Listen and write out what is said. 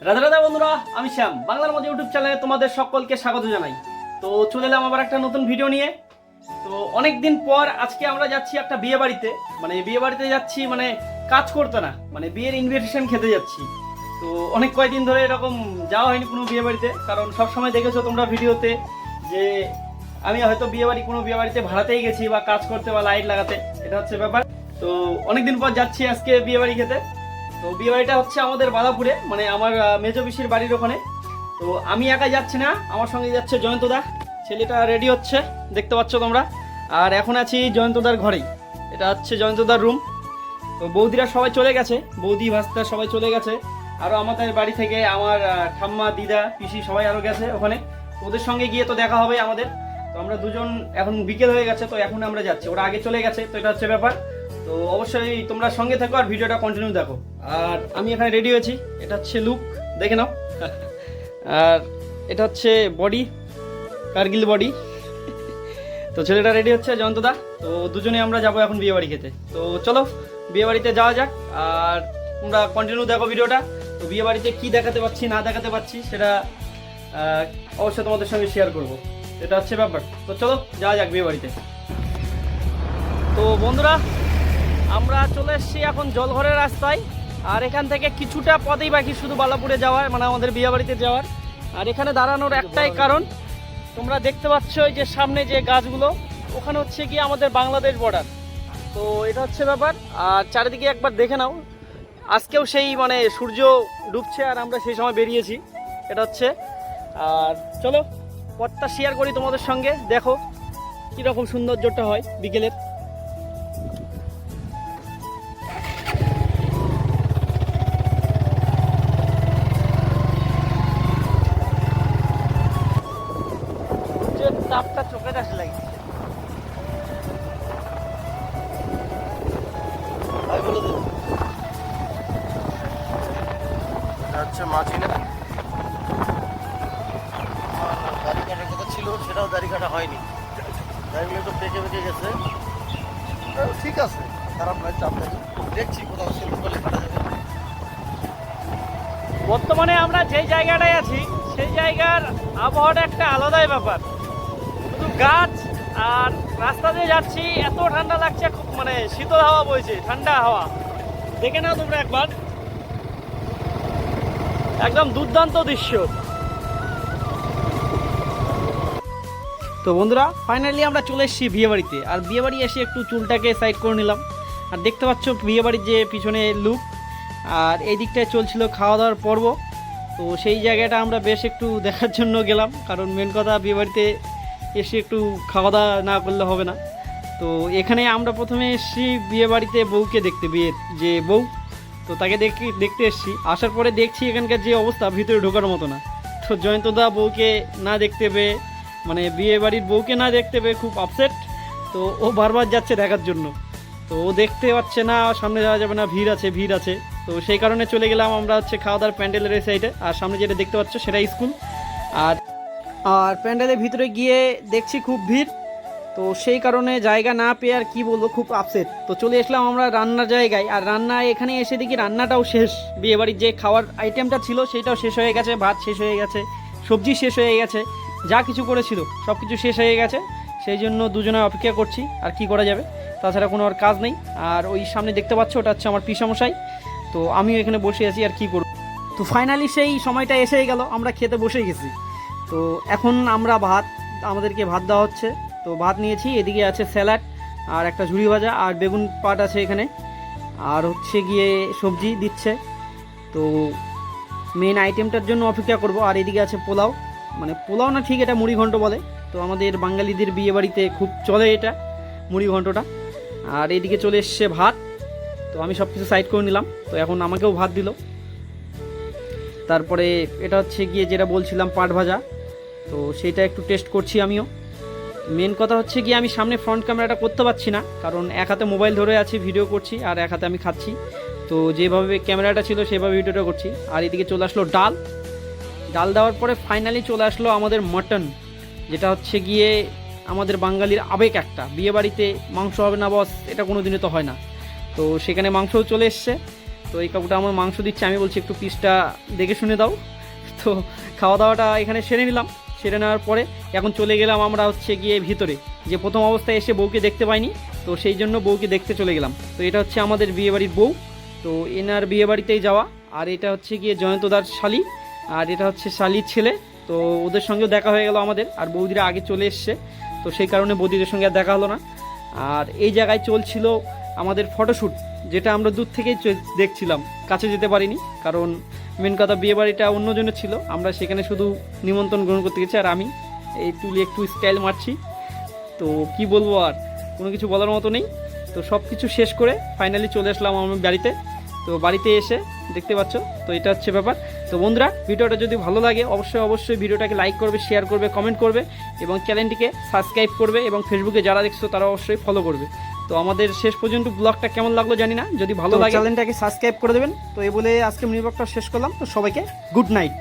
রাধা রাধা বন্ধুরা, আমি শ্যাম বাংলার মধ্যে ইউটিউব চ্যানেলে তোমাদের সকলকে স্বাগত জানাই। তো চলে এলাম আবার একটা নতুন ভিডিও নিয়ে। তো অনেক দিন পর আজকে আমরা যাচ্ছি একটা বিয়ে বাড়িতে, বিয়ে বাড়িতে যাচ্ছি, কাজ করতে না, বিয়ের ইনভিটেশন খেতে যাচ্ছি। তো অনেক কয়েকদিন ধরে এরকম যাওয়া হয়নি কোনো বিয়ে বাড়িতে, কারণ সবসময় দেখেছো তোমরা ভিডিওতে যে আমি হয়তো কোনো বিয়ে বাড়িতে ভাড়াতেই গেছি বা কাজ করতে বা লাইট লাগাতে, এটা হচ্ছে ব্যাপার। তো অনেকদিন পর যাচ্ছি আজকে বিয়ে বাড়ি খেতে। তো বিয়ে বাড়িটা হচ্ছে আমাদের বালাপুরে, আমার মেজো পিসির বাড়ির ওখানে। তো আমি একা যাচ্ছি না, আমার সঙ্গে যাচ্ছে জয়ন্তদা। ছেলেটা রেডি হচ্ছে, দেখতে পাচ্ছ তোমরা। আর এখন আছি জয়ন্তদার ঘরেই, এটা হচ্ছে জয়ন্তদার রুম। তো বৌদিরা সবাই চলে গেছে, বৌদি ভাস্তা সবাই চলে গেছে। আরও আমাদের বাড়ি থেকে আমার ঠাম্মা, দিদা, পিসি সবাই আরও গেছে ওখানে। ওদের সঙ্গে গিয়ে তো দেখা হবে আমাদের। তো আমরা দুজন, এখন বিকেল হয়ে গেছে, তো এখন আমরা যাচ্ছি, ওরা আগে চলে গেছে। তো এটা হচ্ছে ব্যাপার। তো অবশ্যই তোমরা সঙ্গে থাকো আর ভিডিওটা কন্টিনিউ দেখো। আর আমি এখানে রেডি হয়েছি, এটা হচ্ছে লুক, দেখে নাও। আর এটা হচ্ছে বডি, কার্গিল বডি। তো ছেলেটা রেডি হচ্ছে, জয়ন্তদা। তো দুজনে আমরা যাবো এখন বিয়ে বাড়ি খেতে। তো চলো বিয়ে বাড়িতে যাওয়া যাক, আর তোমরা কন্টিনিউ দেখো ভিডিওটা। তো বিয়ে বাড়িতে কী দেখাতে পাচ্ছি না দেখাতে পাচ্ছি সেটা অবশ্যই তোমাদের সঙ্গে শেয়ার করবো, এটা হচ্ছে ব্যাপার। তো চলো যাওয়া যাক বিয়ে বাড়িতে। তো বন্ধুরা, আমরা চলে এসেছি এখন জলঘরের রাস্তায়। আর এখান থেকে কিছুটা পথেই বাকি শুধু বালাপুরে যাওয়ার, আমাদের বিয়ে বাড়িতে যাওয়ার। আর এখানে দাঁড়ানোর একটাই কারণ, তোমরা দেখতে পাচ্ছ এই যে সামনে যে গাছগুলো, ওখানে হচ্ছে কি আমাদের বাংলাদেশ বর্ডার। তো এটা হচ্ছে ব্যাপার। আর চারিদিকে একবার দেখে নাও, আজকেও সেই সূর্য ডুবছে আর আমরা সেই সময় বেরিয়েছি, এটা হচ্ছে। আর চলো পথটা শেয়ার করি তোমাদের সঙ্গে, দেখো কীরকম সৌন্দর্যটা হয় বিকেলের। তাপটা চোখে আসে লাগছে। আচ্ছা, মাছি না দাড়ি কাটার কথা ছিল, সেটাও দাড়ি কাটা হয়নি। দাড়িগুলো একটু পেকে পেকে গেছে। ঠিক আছে, খারাপ নয়, চাপ নেই। দেখছি কোথাও সেলুন করলে কাটা যাবে। বর্তমানে আমরা যেই জায়গাটায় আছি সেই জায়গার আবহাওয়াটা একটা আলাদাই ব্যাপার। শুধু গাছ আর রাস্তা দিয়ে যাচ্ছি, এত ঠান্ডা লাগছে, খুব শীতল হাওয়া বইছে, ঠান্ডা হাওয়া। দেখে নাও তোমরা একবার, একদম দুর্দান্ত দৃশ্য। তো বন্ধুরা, ফাইনালি আমরা চলে এসেছি বিয়ে বাড়িতে। আর বিয়ে বাড়ি এসে একটু চুলটাকে সাইড করে নিলাম। আর দেখতে পাচ্ছ বিয়ে বাড়ির যে পিছনে লুক, আর এই দিকটায় চলছিল খাওয়া দাওয়ার পর্ব। তো সেই জায়গাটা আমরা বেশ একটু দেখার জন্য গেলাম, কারণ মেন কথা বিয়ে বাড়িতে এসে একটু খাওয়া দাওয়া না করলে হবে না। তো এখানে আমরা প্রথমে এসেছি বিয়ে বাড়িতে বউকে দেখতে, বিয়ের যে বউ, তো তাকে দেখতে এসেছি। আসার পরে দেখছি এখানকার যে অবস্থা, ভিতরে ঢোকার মতো না। তো জয়ন্তদা বউকে না দেখতে পেয়ে, বিয়ে বাড়ির বউকে না দেখতে পেয়ে খুব আপসেট। তো ও বারবার যাচ্ছে দেখার জন্য। তো ও দেখতে পাচ্ছে না, সামনে যাওয়া যাবে না, ভিড় আছে ভিড় আছে। তো সেই কারণে চলে গেলাম আমরা হচ্ছে খাওয়া দাওয়ার প্যান্ডেলের এই সাইডে। আর সামনে যেটা দেখতে পাচ্ছ সেটা স্কুল। আর প্যান্ডেলের ভিতরে গিয়ে দেখছি খুব ভিড়। তো সেই কারণে জায়গা না পেয়ে, আর কি বলবো, খুব আপসেট। তো চলে আসলাম আমরা রান্নার জায়গায়। আর রান্না এখানে এসে দেখি রান্নাটাও শেষ, বিয়েবাড়ির যে খাওয়ার আইটেমটা ছিল সেটাও শেষ হয়ে গেছে, ভাত শেষ হয়ে গেছে, সবজি শেষ হয়ে গেছে, যা কিছু করেছিল সব কিছু শেষ হয়ে গেছে। সেই জন্য দুজনে অপেক্ষা করছি, আর কি করা যাবে, তাছাড়া কোনো আর কাজ নেই। আর ওই সামনে দেখতে পাচ্ছ ওটা হচ্ছে আমার পিসামশাই। তো আমিও এখানে বসে আছি, আর কি করব। তো ফাইনালি সেই সময়টা এসেই গেল, আমরা খেতে বসে গেছি। তো এখন আমাদেরকে ভাত দেওয়া হচ্ছে। তো ভাত নিয়েছি, এদিকে আছে স্যালাড আর একটা ঝুড়ি ভাজা আর বেগুন পাট আছে এখানে, আর হচ্ছে গিয়ে সবজি দিচ্ছে। তো মেন আইটেমটার জন্য অপেক্ষা করব। আর এদিকে আছে পোলাও, পোলাও না ঠিক, এটা মুড়ি ঘন্ট বলে। তো আমাদের বাঙালিদের বিয়ে বাড়িতে খুব চলে এটা মুড়ি ঘন্টটা। আর এদিকে চলে এসছে ভাত। তো আমি সব কিছু সাইড করে নিলাম। তো এখন আমাকেও ভাত দিল। তারপরে এটা হচ্ছে গিয়ে যেটা বলছিলাম, পাট ভাজা। তো সেটা একটু টেস্ট করছি আমিও। মেন কথা হচ্ছে গিয়ে আমি সামনে ফ্রন্ট ক্যামেরাটা করতে পারছি না, কারণ এক হাতে মোবাইল ধরে আছি, ভিডিও করছি, আর এক হাতে আমি খাচ্ছি। তো যেভাবে ক্যামেরাটা ছিল সেভাবে ভিডিওটা করছি। আর এদিকে চলে আসলো ডাল দেওয়ার পরে ফাইনালি চলে আসলো আমাদের মটন, যেটা হচ্ছে গিয়ে আমাদের বাঙালির আবেগ একটা। বিয়ে বাড়িতে মাংস হবে না বস, এটা কোনো দিনে তো হয় না। তো সেখানে মাংসও চলে এসছে। তো এই কাকুটা আমার মাংস দিচ্ছে, আমি বলছি একটু পিসটা দেখে শুনে দাও। তো খাওয়া দাওয়াটা এখানে সেরে নিলাম, সেরে নেওয়ার পরে এখন চলে গেলাম আমরা হচ্ছে গিয়ে ভিতরে, যে প্রথম অবস্থায় এসে বউকে দেখতে পাইনি, তো সেই জন্য বউকে দেখতে চলে গেলাম। তো এটা হচ্ছে আমাদের বিয়েবাড়ির বউ, তো এনার বিয়েবাড়িতেই যাওয়া। আর এটা হচ্ছে গিয়ে জয়ন্তদার শালি, আর এটা হচ্ছে শালির ছেলে। তো ওদের সঙ্গেও দেখা হয়ে গেল আমাদের, আর বৌদিরা আগে চলে এসছে, তো সেই কারণে বৌদিদের সঙ্গে আর দেখা হলো না। আর এই জায়গায় চলছিল আমাদের ফটোশ্যুট, যেটা আমরা দূর থেকেই দেখছিলাম, কাছে যেতে পারিনি, কারণ মেন কথা বিয়েবাড়িটা অন্যজনের ছিল, আমরা সেখানে শুধু নিমন্ত্রণ গ্রহণ করতে গেছি। আর আমি এই তুলি একটু স্টাইল মারছি, তো কি বলবো, আর কোনো কিছু বলার মতো নেই। তো সব কিছু শেষ করে ফাইনালি চলে আসলাম আমার বাড়িতে। তো বাড়িতে এসে দেখতে পাচ্ছ, তো এটা হচ্ছে ব্যাপার। তো বন্ধুরা, ভিডিওটা যদি ভালো লাগে অবশ্যই ভিডিওটাকে লাইক করবে, শেয়ার করবে, কমেন্ট করবে এবং চ্যানেলটিকে সাবস্ক্রাইব করবে, এবং ফেসবুকে যারা দেখছো তারা অবশ্যই ফলো করবে। তো আমাদের শেষ পর্যন্ত ব্লগটা কেমন লাগলো জানি না, যদি ভালো লাগে চ্যানেলটাকে সাবস্ক্রাইব করে দেবেন। তো এই বলে আজকে মিনি ব্লগটা শেষ করলাম। তো সবাইকে গুড নাইট।